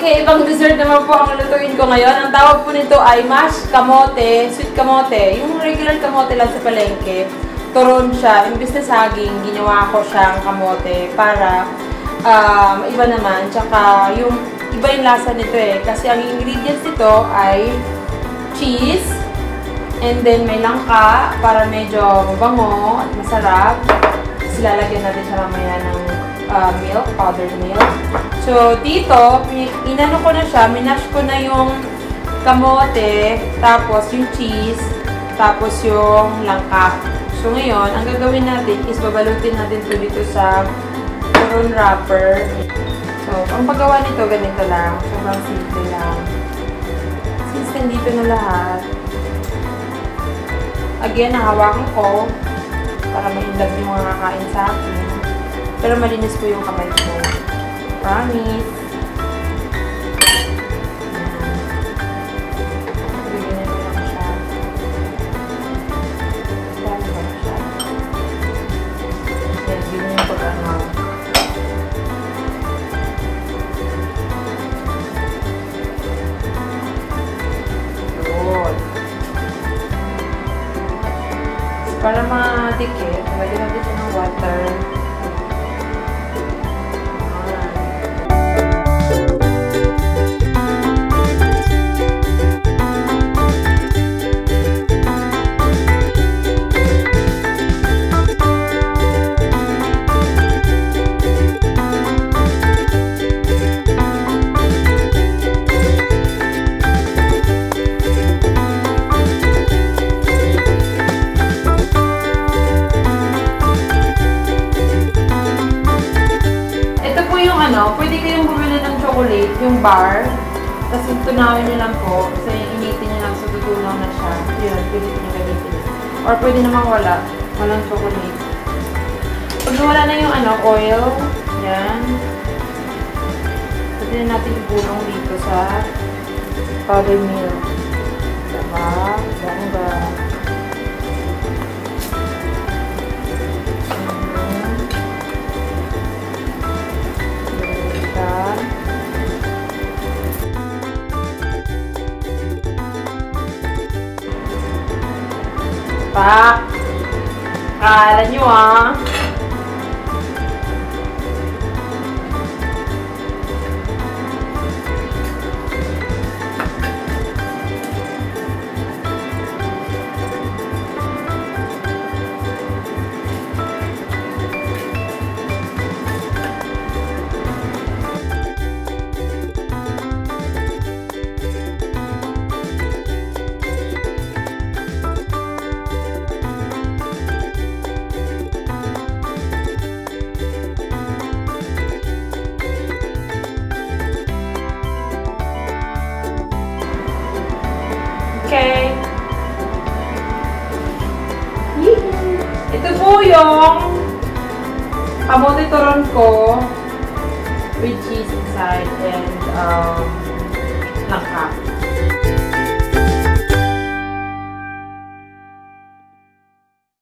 Okay, ibang dessert naman po ang lutuin ko ngayon. Ang tawag po nito ay mashed kamote, sweet kamote. Yung regular kamote lang sa palengke, turon siya. Imbis na saging, ginawa ko siyang kamote para iba naman. Tsaka yung iba yung lasa nito eh. Kasi ang ingredients nito ay cheese, and then may langka para medyo mabango at masarap. Tapos lalagyan natin siya mamaya ng milk, powdered milk. So, dito, inano ko na siya, minash ko na yung kamote, tapos yung cheese, tapos yung langka. So, ngayon, ang gagawin natin is babalutin natin ito dito sa turon wrapper. So, ang paggawa nito, ganito lang. Sobrang simple lang. Since nandito na lahat, again, nahawakan ko para ma-inlove yung mga kakain sa akin. Pero malinis po yung kamay ko. Promise. Bigyan na lang siya. Saan ba siya? Yan, bigyan yung pag-ano. Good. Para madikit, lagyan natin siya ng water. Pwede kayong bumili ng chocolate, yung bar. Tapos tunawin nyo lang po. Kasi initin nyo lang, so tutunaw na siya. Yun, pwede nyo gamitin. Or pwede namang walang chocolate. Pag nawala na yung oil, yan. Pwede na natin ibulong dito sa powdered milk. Diba? Bongga. Pak! Kala nyo Okay. Ito po yung kamote turon ko with cheese inside and langka.